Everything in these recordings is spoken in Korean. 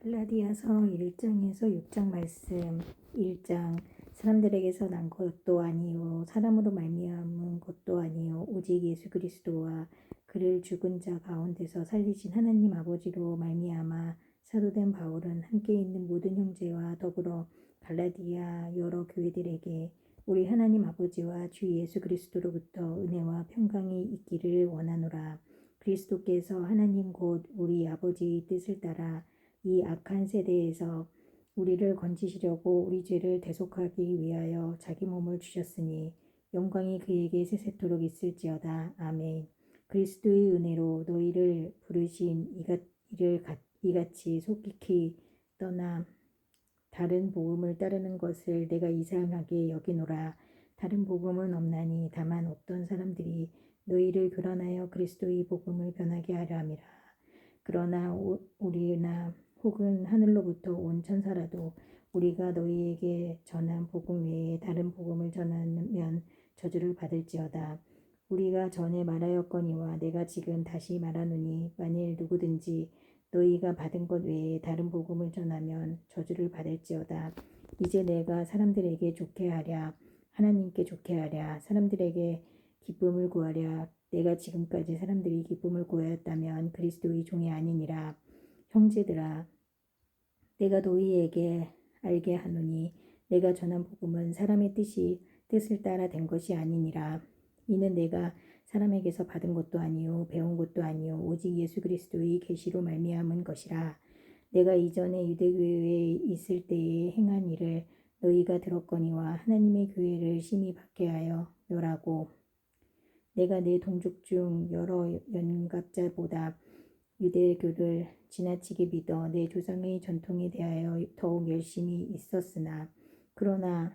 갈라디아서 1장에서 6장 말씀. 1장. 사람들에게서 난 것도 아니요 사람으로 말미암은 것도 아니요 오직 예수 그리스도와 그를 죽은 자 가운데서 살리신 하나님 아버지로 말미암아 사도된 바울은 함께 있는 모든 형제와 더불어 갈라디아 여러 교회들에게 우리 하나님 아버지와 주 예수 그리스도로부터 은혜와 평강이 있기를 원하노라. 그리스도께서 하나님 곧 우리 아버지의 뜻을 따라 이 악한 세대에서 우리를 건지시려고 우리 죄를 대속하기 위하여 자기 몸을 주셨으니 영광이 그에게 세세토록 있을지어다. 아멘. 그리스도의 은혜로 너희를 부르신 이같이 속히 떠나 다른 복음을 따르는 것을 내가 이상하게 여기노라. 다른 복음은 없나니 다만 어떤 사람들이 너희를 교란하여 그리스도의 복음을 변하게 하려 함이라. 그러나 우리나 혹은 하늘로부터 온 천사라도 우리가 너희에게 전한 복음 외에 다른 복음을 전하면 저주를 받을지어다. 우리가 전에 말하였거니와 내가 지금 다시 말하노니 만일 누구든지 너희가 받은 것 외에 다른 복음을 전하면 저주를 받을지어다. 이제 내가 사람들에게 좋게 하랴 하나님께 좋게 하랴 사람들에게 기쁨을 구하랴 내가 지금까지 사람들이 기쁨을 구하였다면 그리스도의 종이 아니니라. 형제들아 내가 너희에게 알게 하노니 내가 전한 복음은 사람의 뜻을 따라 된 것이 아니니라. 이는 내가 사람에게서 받은 것도 아니요 배운 것도 아니요 오직 예수 그리스도의 계시로 말미암은 것이라. 내가 이전에 유대교회에 있을 때에 행한 일을 너희가 들었거니와 하나님의 교회를 심히 박해하여 멸하고 내가 내 동족 중 여러 연갑자보다 유대교를 지나치게 믿어 내 조상의 전통에 대하여 더욱 열심히 있었으나 그러나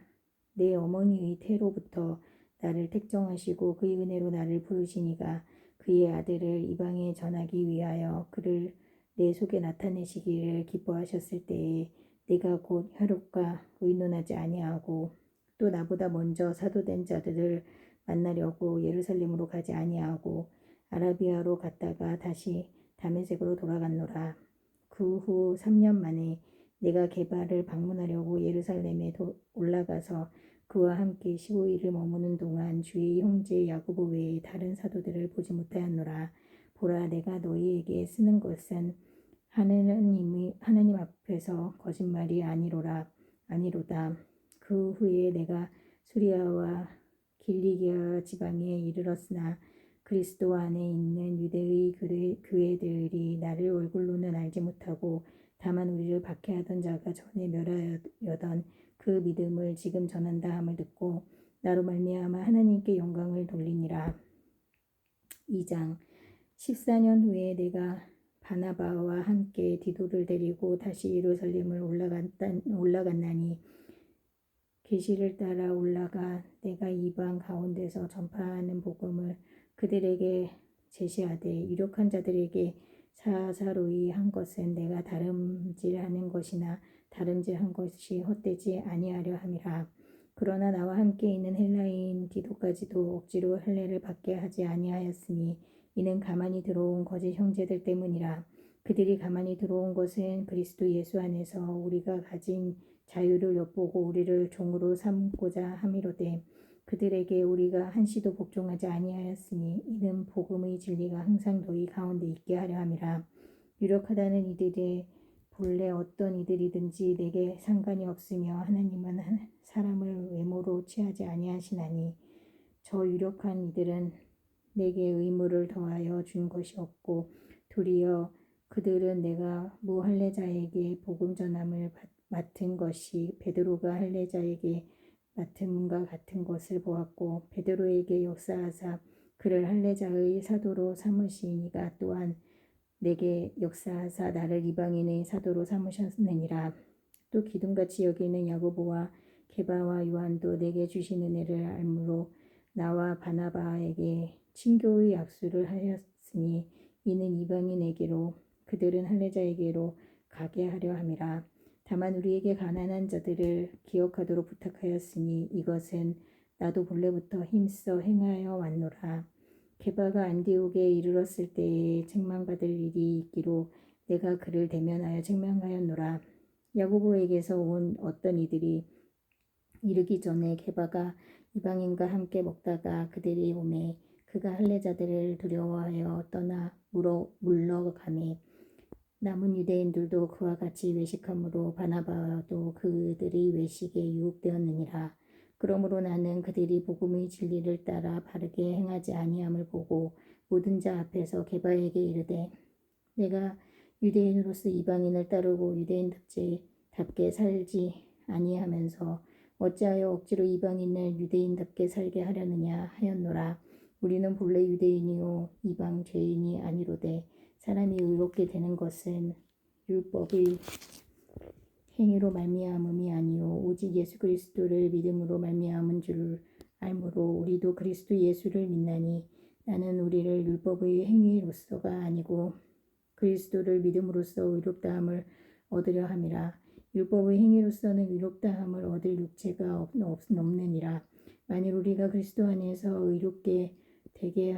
내 어머니의 태로부터 나를 택정하시고 그의 은혜로 나를 부르시니가 그의 아들을 이방에 전하기 위하여 그를 내 속에 나타내시기를 기뻐하셨을 때에 내가 곧 혈육과 의논하지 아니하고 또 나보다 먼저 사도된 자들을 만나려고 예루살렘으로 가지 아니하고 아라비아로 갔다가 다시 다메섹으로 돌아갔노라. 그 후 3년 만에 내가 게바를 방문하려고 예루살렘에 올라가서 그와 함께 15일을 머무는 동안 주의 형제 야고보 외에 다른 사도들을 보지 못하였노라. 보라 내가 너희에게 쓰는 것은 하나님 앞에서 거짓말이 아니로다. 그 후에 내가 수리아와 길리기아 지방에 이르렀으나 그리스도 안에 있는 유대의 교회들이 나를 얼굴로는 알지 못하고 다만 우리를 박해하던 자가 전에 멸하여던 그 믿음을 지금 전한다 함을 듣고 나로 말미암아 하나님께 영광을 돌리니라. 2장. 14년 후에 내가 바나바와 함께 디도를 데리고 다시 예루살렘을 올라갔나니 계시를 따라 올라가 내가 이방 가운데서 전파하는 복음을 그들에게 제시하되 유력한 자들에게 사사로이 한 것은 내가 다름질하는 것이나 다름질한 것이 헛되지 아니하려 함이라. 그러나 나와 함께 있는 헬라인 디도까지도 억지로 할례를 받게 하지 아니하였으니 이는 가만히 들어온 거짓 형제들 때문이라. 그들이 가만히 들어온 것은 그리스도 예수 안에서 우리가 가진 자유를 엿보고 우리를 종으로 삼고자 함이로되 그들에게 우리가 한시도 복종하지 아니하였으니 이는 복음의 진리가 항상 너희 가운데 있게 하려 함이라. 유력하다는 이들의 본래 어떤 이들이든지 내게 상관이 없으며 하나님은 사람을 외모로 취하지 아니하시나니 저 유력한 이들은 내게 의무를 더하여 준 것이 없고 도리어 그들은 내가 무할례자에게 복음 전함을 맡은 것이 베드로가 할례자에게 맡음과 같은 것을 보았고 베드로에게 역사하사 그를 할례자의 사도로 삼으시니가 또한 내게 역사하사 나를 이방인의 사도로 삼으셨느니라. 또 기둥같이 여기는 야고보와 게바와 요한도 내게 주신 은혜를 알므로 나와 바나바에게 친교의 약수를 하였으니 이는 이방인에게로 그들은 할례자에게로 가게 하려 함이라. 다만 우리에게 가난한 자들을 기억하도록 부탁하였으니 이것은 나도 본래부터 힘써 행하여 왔노라. 게바가 안디옥에 이르렀을 때에 책망받을 일이 있기로 내가 그를 대면하여 책망하였노라. 야고보에게서 온 어떤 이들이 이르기 전에 게바가 이방인과 함께 먹다가 그들이 오매 그가 할례자들을 두려워하여 떠나 물러가매 남은 유대인들도 그와 같이 외식함으로 바나바도 그들의 외식에 유혹되었느니라. 그러므로 나는 그들이 복음의 진리를 따라 바르게 행하지 아니함을 보고 모든 자 앞에서 게바에게 이르되 내가 유대인으로서 이방인을 따르고 유대인답게 살지 아니하면서 어찌하여 억지로 이방인을 유대인답게 살게 하려느냐 하였노라. 우리는 본래 유대인이요 이방 죄인이 아니로되 사람이 의롭게 되는 것은 율법의 행위로 말미암음이 아니요 오직 예수 그리스도를 믿음으로 말미암은 줄 알므로 우리도 그리스도 예수를 믿나니 나는 우리를 율법의 행위로서가 아니고 그리스도를 믿음으로써 의롭다함을 얻으려 함이라. 율법의 행위로서는 의롭다함을 얻을 육체가 없느니라. 만일 우리가 그리스도 안에서 의롭게 되게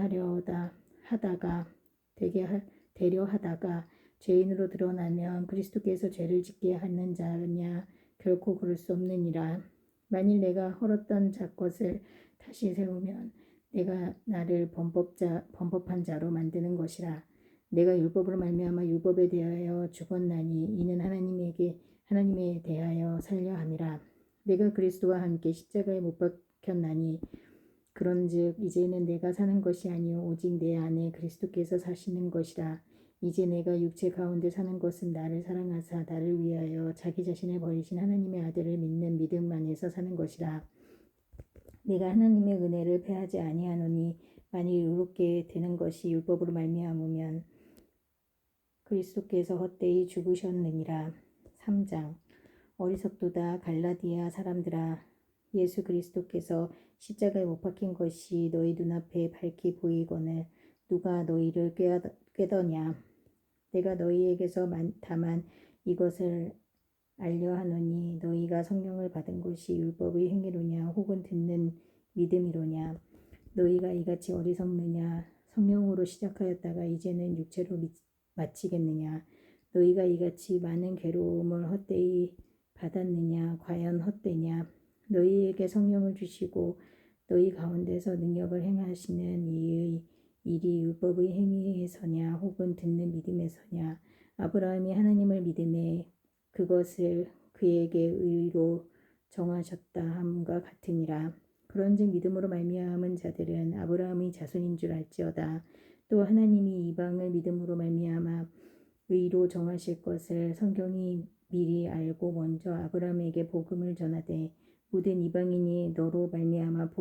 되려 하다가 죄인으로 드러나면 그리스도께서 죄를 짓게 하는 자냐 결코 그럴 수 없느니라. 만일 내가 헐었던 자것을 다시 세우면 내가 나를 범법한 자로 만드는 것이라. 내가 율법으로 말미암아 율법에 대하여 죽었나니 이는 하나님에 대하여 살려 함이라. 내가 그리스도와 함께 십자가에 못 박혔나니 그런즉 이제는 내가 사는 것이 아니요 오직 내 안에 그리스도께서 사시는 것이라. 이제 내가 육체 가운데 사는 것은 나를 사랑하사 나를 위하여 자기 자신을 버리신 하나님의 아들을 믿는 믿음 안에서 사는 것이라. 내가 하나님의 은혜를 패하지 아니하노니 만일 의롭게 되는 것이 율법으로 말미암으면 그리스도께서 헛되이 죽으셨느니라. 3장 어리석도다 갈라디아 사람들아 예수 그리스도께서 십자가에 못 박힌 것이 너희 눈앞에 밝히 보이거늘 누가 너희를 꾀더냐. 내가 너희에게서 다만 이것을 알려 하노니 너희가 성령을 받은 것이 율법의 행위로냐 혹은 듣는 믿음이로냐. 너희가 이같이 어리석느냐. 성령으로 시작하였다가 이제는 육체로 마치겠느냐. 너희가 이같이 많은 괴로움을 헛되이 받았느냐. 과연 헛되냐. 너희에게 성령을 주시고 너희 가운데서 능력을 행하시는 이의 일이 율법의 행위에서냐 혹은 듣는 믿음에서냐. 아브라함이 하나님을 믿음에 그것을 그에게 의로 정하셨다 함과 같으니라. 그런즉 믿음으로 말미암은 자들은 아브라함의 자손인 줄 알지어다. 또 하나님이 이방을 믿음으로 말미암아 의로 정하실 것을 성경이 미리 알고 먼저 아브라함에게 복음을 전하되 모든 이방인이 너로 말미암아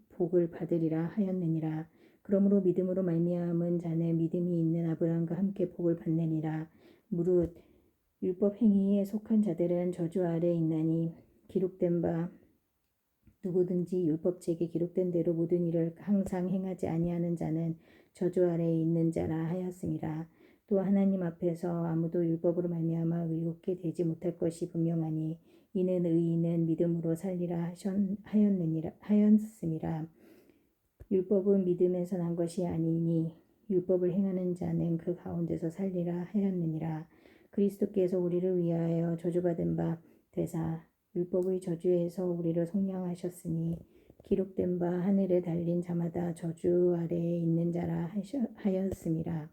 복을 받으리라 하였느니라. 그러므로 믿음으로 말미암은 자는 믿음이 있는 아브라함과 함께 복을 받느니라. 무릇 율법 행위에 속한 자들은 저주 아래 있나니 기록된 바 누구든지 율법책에 기록된 대로 모든 일을 항상 행하지 아니하는 자는 저주 아래에 있는 자라 하였음이라. 또 하나님 앞에서 아무도 율법으로 말미암아 의롭게 되지 못할 것이 분명하니 이는 의인은 믿음으로 살리라 하였음이라. 율법은 믿음에서 난 것이 아니니 율법을 행하는 자는 그 가운데서 살리라 하였느니라. 그리스도께서 우리를 위하여 저주받은 바 되사 율법의 저주에서 우리를 속량하셨으니 기록된 바 하늘에 달린 자마다 저주 아래에 있는 자라 하였음이라.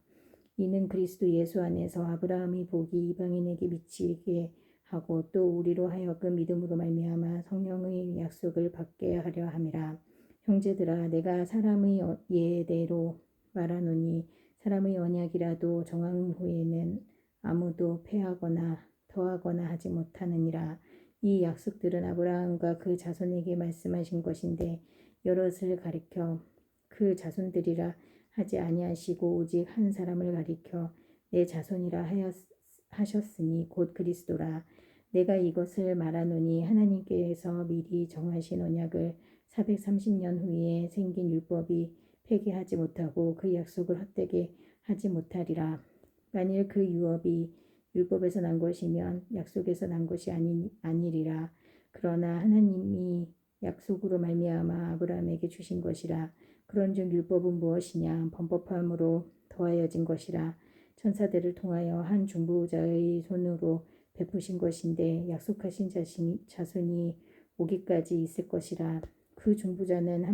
이는 그리스도 예수 안에서 아브라함의 복이 이방인에게 미치게 하고 또 우리로 하여금 믿음으로 말미암아 성령의 약속을 받게 하려 함이라. 형제들아 내가 사람의 예대로 말하노니 사람의 언약이라도 정한 후에는 아무도 패하거나 더하거나 하지 못하느니라. 이 약속들은 아브라함과 그 자손에게 말씀하신 것인데 여럿을 가리켜 그 자손들이라 하지 아니하시고 오직 한 사람을 가리켜 내 자손이라 하셨으니 곧 그리스도라. 내가 이것을 말하노니 하나님께서 미리 정하신 언약을 430년 후에 생긴 율법이 폐기하지 못하고 그 약속을 헛되게 하지 못하리라. 만일 그 유업이 율법에서 난 것이면 약속에서 난 것이 아니리라. 그러나 하나님이 약속으로 말미암아 아브라함에게 주신 것이라. 그런즉 율법은 무엇이냐? 범법함으로 더하여진 것이라. 천사들을 통하여 한 중보자의 손으로 베푸신 것인데 약속하신 자손이 오기까지 있을 것이라. 그 중보자는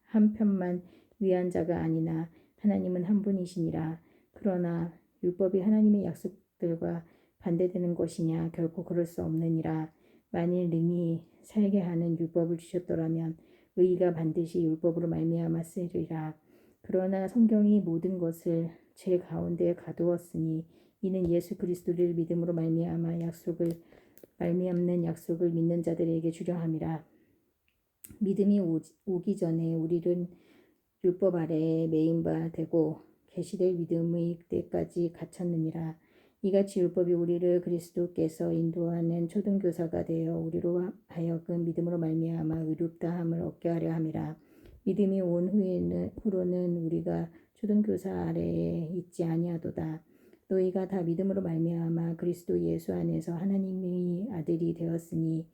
한편만 위한 자가 아니나 하나님은 한 분이시니라. 그러나 율법이 하나님의 약속들과 반대되는 것이냐? 결코 그럴 수 없느니라. 만일 능히 살게 하는 율법을 주셨더라면 의가 반드시 율법으로 말미암아 쓰리라. 그러나 성경이 모든 것을 제 가운데 가두었으니 이는 예수 그리스도를 믿음으로 말미암는 약속을 믿는 자들에게 주려 함이라. 믿음이 오기 전에 우리는 율법 아래에 매인 바 되고 계시될 믿음의 때까지 갇혔느니라. 이같이 율법이 우리를 그리스도께서 인도하는 초등교사가 되어 우리로 하여금 믿음으로 말미암아 의롭다함을 얻게 하려 함이라. 믿음이 온 후로는 우리가 초등교사 아래에 있지 아니하도다. 너희가 다 믿음으로 말미암아 그리스도 예수 안에서 하나님의 아들이 되었으니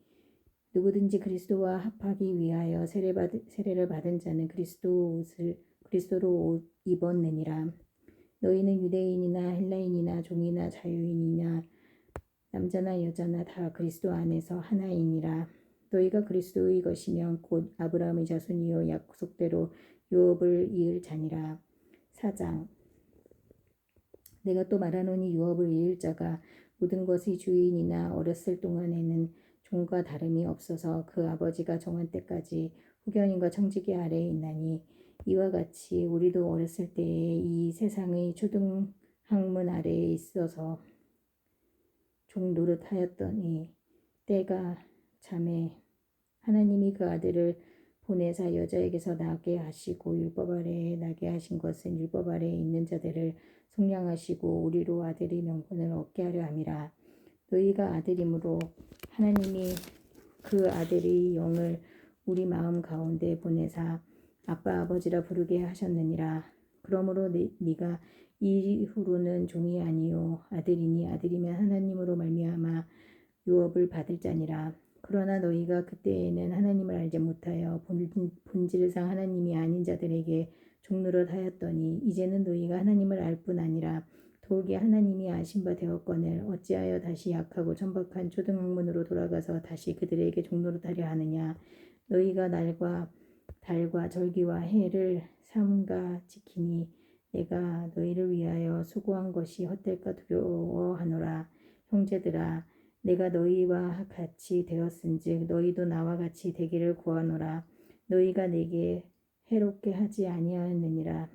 누구든지 그리스도와 합하기 위하여 세례를 받은 자는 그리스도로 옷 입었느니라. 너희는 유대인이나 헬라인이나 종이나 자유인이나 남자나 여자나 다 그리스도 안에서 하나이니라. 너희가 그리스도의 것이면 곧 아브라함의 자손이요 약속대로 유업을 이을 자니라. 4장. 내가 또 말하노니 유업을 이을 자가 모든 것의 주인이나 어렸을 동안에는 종과 다름이 없어서 그 아버지가 정한 때까지 후견인과 청지기 아래에 있나니 이와 같이 우리도 어렸을 때에 이 세상의 초등학문 아래에 있어서 종 노릇하였더니 때가 참에 하나님이 그 아들을 보내사 여자에게서 나게 하시고 율법 아래에 나게 하신 것은 율법 아래에 있는 자들을 속량하시고 우리로 아들의 명분을 얻게 하려 함이라. 너희가 아들이므로 하나님이 그 아들의 영을 우리 마음 가운데 보내사 아빠 아버지라 부르게 하셨느니라. 그러므로 네가 이후로는 종이 아니요 아들이니 아들이면 하나님으로 말미암아 유업을 받을 자니라. 그러나 너희가 그때에는 하나님을 알지 못하여 본질상 하나님이 아닌 자들에게 종노릇 하였더니 이제는 너희가 하나님을 알 뿐 아니라 더욱이 하나님이 아신 바 되었거늘 어찌하여 다시 약하고 천박한 초등학문으로 돌아가서 다시 그들에게 종노릇하려 하느냐. 너희가 날과 달과 절기와 해를 삼가 지키니 내가 너희를 위하여 수고한 것이 헛될까 두려워하노라. 형제들아 내가 너희와 같이 되었은즉 너희도 나와 같이 되기를 구하노라. 너희가 내게 해롭게 하지 아니하였느니라.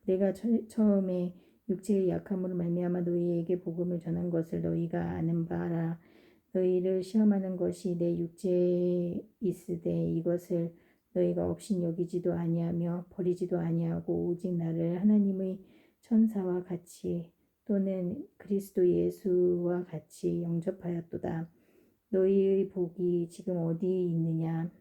내가 처음에 육체의 약함으로 말미암아 너희에게 복음을 전한 것을 너희가 아는 바라. 너희를 시험하는 것이 내 육체에 있으되 이것을 너희가 없인 여기지도 아니하며 버리지도 아니하고 오직 나를 하나님의 천사와 같이 또는 그리스도 예수와 같이 영접하였도다. 너희의 복이 지금 어디 있느냐?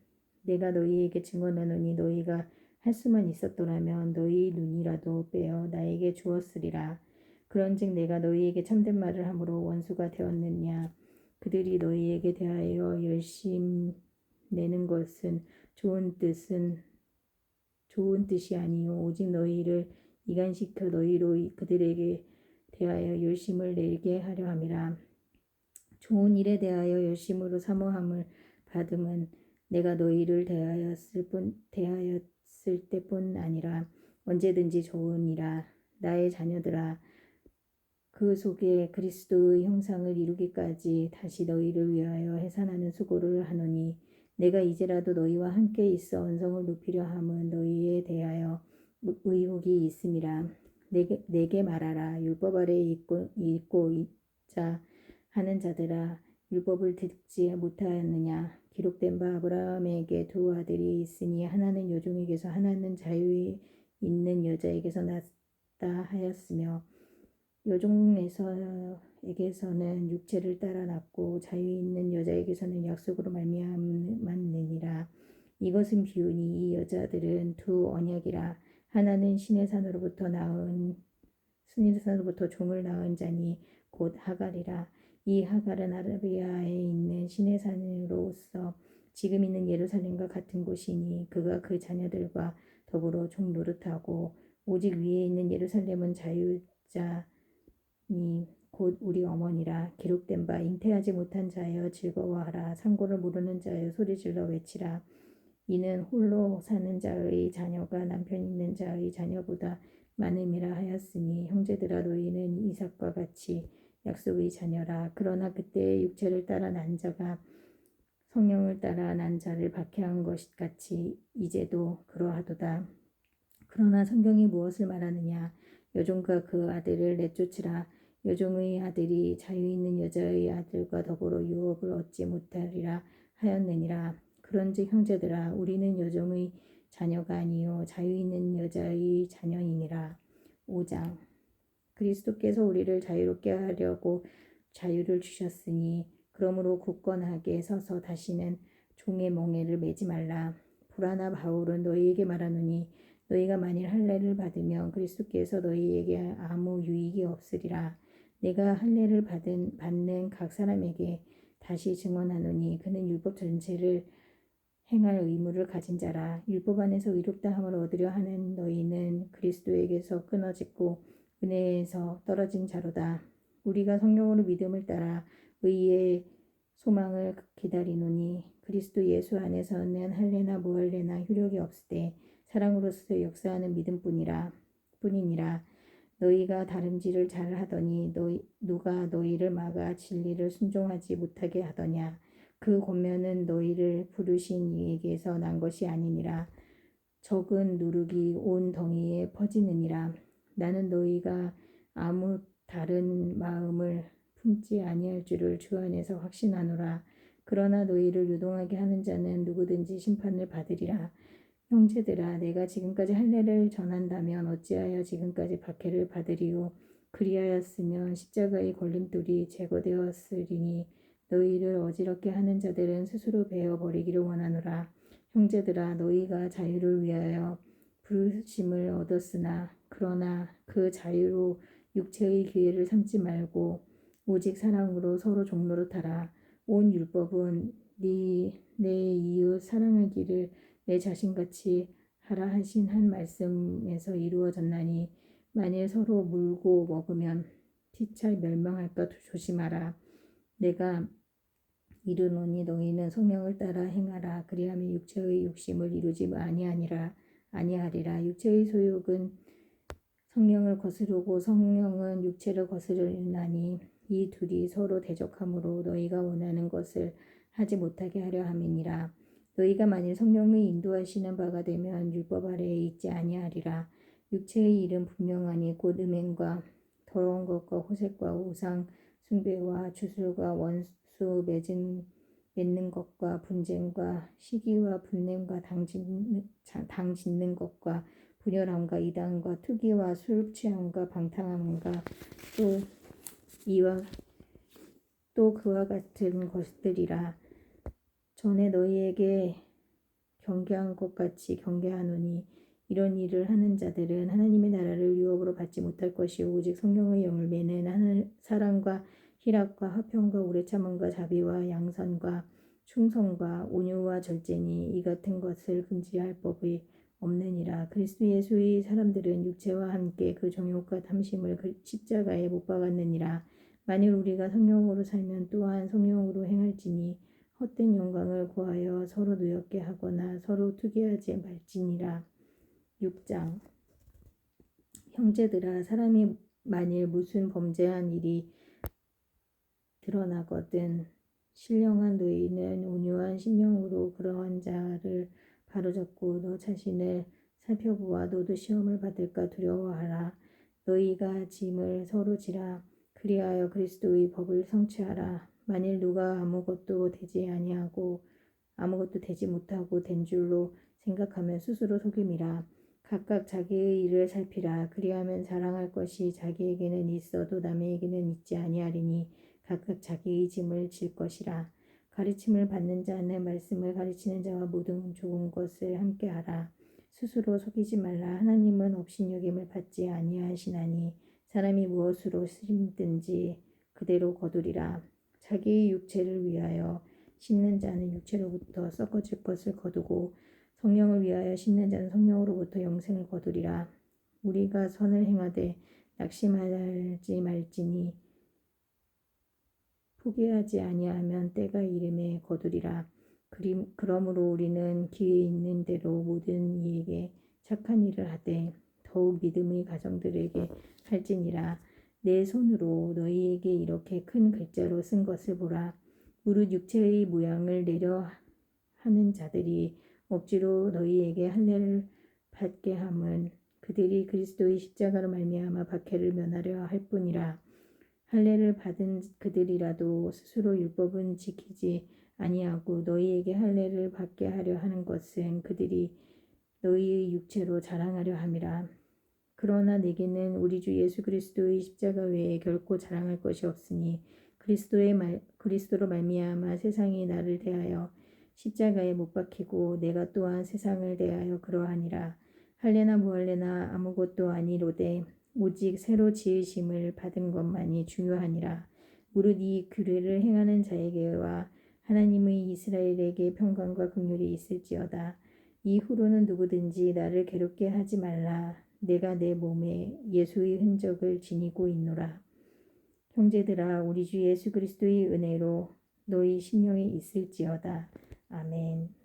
내가 너희에게 증언하노니 너희가 할 수만 있었더라면 너희 눈이라도 빼어 나에게 주었으리라. 그런즉 내가 너희에게 참된 말을 함으로 원수가 되었느냐? 그들이 너희에게 대하여 열심 내는 것은 좋은 뜻이 아니요 오직 너희를 이간시켜 너희로 그들에게 대하여 열심을 내게 하려 함이라. 좋은 일에 대하여 열심으로 사모함을 받음은 내가 너희를 대하였을 때뿐 아니라 언제든지 좋으니라. 나의 자녀들아 그 속에 그리스도의 형상을 이루기까지 다시 너희를 위하여 해산하는 수고를 하노니 내가 이제라도 너희와 함께 있어 언성을 높이려 함은 너희에 대하여 의혹이 있음이라. 내게 말하라. 율법 아래에 있고 있자 하는 자들아 율법을 듣지 못하였느냐. 기록된 바 아브라함에게 두 아들이 있으니 하나는 여종에게서 하나는 자유에 있는 여자에게서 났다 하였으며 여종에게서는 육체를 따라 났고 자유에 있는 여자에게서는 약속으로 말미암았느니라. 이것은 비유니 이 여자들은 두 언약이라. 하나는 신의 산으로부터 종을 낳은 자니 곧 하갈이라. 이 하갈은 아라비아에 있는 신의 산으로서 지금 있는 예루살렘과 같은 곳이니 그가 그 자녀들과 더불어 종 노릇하고 오직 위에 있는 예루살렘은 자유자 곧 우리 어머니라. 기록된 바 잉태하지 못한 자여 즐거워하라. 상고를 모르는 자여 소리질러 외치라. 이는 홀로 사는 자의 자녀가 남편 있는 자의 자녀보다 많음이라 하였으니 형제들아 너희는 이삭과 같이 약속의 자녀라. 그러나 그때의 육체를 따라 난 자가 성령을 따라 난 자를 박해한 것 같이 이제도 그러하도다. 그러나 성경이 무엇을 말하느냐? 여종과 그 아들을 내쫓으라. 여종의 아들이 자유 있는 여자의 아들과 더불어 유업을 얻지 못하리라 하였느니라. 그런즉 형제들아 우리는 여종의 자녀가 아니요 자유 있는 여자의 자녀이니라. 5장. 그리스도께서 우리를 자유롭게 하려고 자유를 주셨으니 그러므로 굳건하게 서서 다시는 종의 멍에를 매지 말라. 보라나 바울은 너희에게 말하노니 너희가 만일 할례를 받으면 그리스도께서 너희에게 아무 유익이 없으리라. 내가 할례를 받는 각 사람에게 다시 증언하노니 그는 율법 전체를 행할 의무를 가진 자라. 율법 안에서 의롭다 함을 얻으려 하는 너희는 그리스도에게서 끊어졌고 은혜에서 떨어진 자로다. 우리가 성령으로 믿음을 따라 의의 소망을 기다리노니 그리스도 예수 안에서는 할례나 무할례나 효력이 없으되 사랑으로서 역사하는 뿐이니라. 너희가 다름질을 잘하더니 누가 너희를 막아 진리를 순종하지 못하게 하더냐. 그 권면은 너희를 부르신 이에게서 난 것이 아니니라. 적은 누룩이 온 덩이에 퍼지느니라. 나는 너희가 아무 다른 마음을 품지 아니할 줄을 주 안에서 확신하노라. 그러나 너희를 유동하게 하는 자는 누구든지 심판을 받으리라. 형제들아 내가 지금까지 할례를 전한다면 어찌하여 지금까지 박해를 받으리요. 그리하였으면 십자가의 걸림돌이 제거되었으리니 너희를 어지럽게 하는 자들은 스스로 베어버리기를 원하노라. 형제들아 너희가 자유를 위하여 부르심을 얻었으나 그러나 그 자유로 육체의 기회를 삼지 말고 오직 사랑으로 서로 종로로 타라. 온 율법은 내 이웃 사랑하기를 내 자신같이 하라 하신 한 말씀에서 이루어졌나니 만일 서로 물고 먹으면 피차 멸망할까 조심하라. 내가 이르노니 너희는 성령을 따라 행하라. 그리하면 육체의 욕심을 이루지 아니하리라. 육체의 소욕은 성령을 거스르고 성령은 육체를 거스르나니 이 둘이 서로 대적하므로 너희가 원하는 것을 하지 못하게 하려 함이니라. 너희가 만일 성령의 인도하시는 바가 되면 율법 아래에 있지 아니하리라. 육체의 일은 분명하니 곧 음행과 더러운 것과 호색과 우상 숭배와 주술과 원수 맺는 것과 분쟁과 시기와 분냄과 당 짓는 것과 분열함과 이단과 투기와 술 취함과 방탕함과 또 그와 같은 것들이라. 전에 너희에게 경계한 것 같이 경계하노니 이런 일을 하는 자들은 하나님의 나라를 유업으로 받지 못할 것이요 오직 성령의 열매는 사랑과 희락과 화평과 오래 참음과 자비와 양선과 충성과 온유와 절제니 이 같은 것을 금지할 법이 없느니라. 그리스도 예수의 사람들은 육체와 함께 그 정욕과 탐심을 십자가에 못 박았느니라. 만일 우리가 성령으로 살면 또한 성령으로 행할지니 헛된 영광을 구하여 서로 노엽게 하거나 서로 투기하지 말지니라. 6장. 형제들아 사람이 만일 무슨 범죄한 일이 드러나거든 신령한 너희는 온유한 심령으로 그러한 자를 바로잡고 너 자신을 살펴보아 너도 시험을 받을까 두려워하라. 너희가 짐을 서로 지라. 그리하여 그리스도의 법을 성취하라. 만일 누가 아무것도 되지 못하고 된 줄로 생각하면 스스로 속임이라. 각각 자기의 일을 살피라. 그리하면 자랑할 것이 자기에게는 있어도 남에게는 있지 아니하리니 각각 자기의 짐을 질 것이라. 가르침을 받는 자는 말씀을 가르치는 자와 모든 좋은 것을 함께하라. 스스로 속이지 말라. 하나님은 업신여김을 받지 아니하시나니 사람이 무엇으로 심든지 그대로 거두리라. 자기의 육체를 위하여 심는 자는 육체로부터 썩어질 것을 거두고 성령을 위하여 심는 자는 성령으로부터 영생을 거두리라. 우리가 선을 행하되 낙심하지 말지니 포기하지 아니하면 때가 이름에 거두리라. 그러므로 우리는 기회 있는 대로 모든 이에게 착한 일을 하되 더욱 믿음의 가정들에게 할지니라. 내 손으로 너희에게 이렇게 큰 글자로 쓴 것을 보라. 무릇 육체의 모양을 내려 하는 자들이 억지로 너희에게 할례를 받게 함은 그들이 그리스도의 십자가로 말미암아 박해를 면하려 할 뿐이라. 할례를 받은 그들이라도 스스로 율법은 지키지 아니하고 너희에게 할례를 받게 하려 하는 것은 그들이 너희의 육체로 자랑하려 함이라. 그러나 내게는 우리 주 예수 그리스도의 십자가 외에 결코 자랑할 것이 없으니 그리스도로 말미암아 세상이 나를 대하여 십자가에 못 박히고 내가 또한 세상을 대하여 그러하니라. 할례나 무할례나 아무것도 아니로되 오직 새로 지으심을 받은 것만이 중요하니라. 무릇 이 규례를 행하는 자에게와 하나님의 이스라엘에게 평강과 긍휼이 있을지어다. 이후로는 누구든지 나를 괴롭게 하지 말라. 내가 내 몸에 예수의 흔적을 지니고 있노라. 형제들아, 우리 주 예수 그리스도의 은혜로 너희 심령에 있을지어다. 아멘.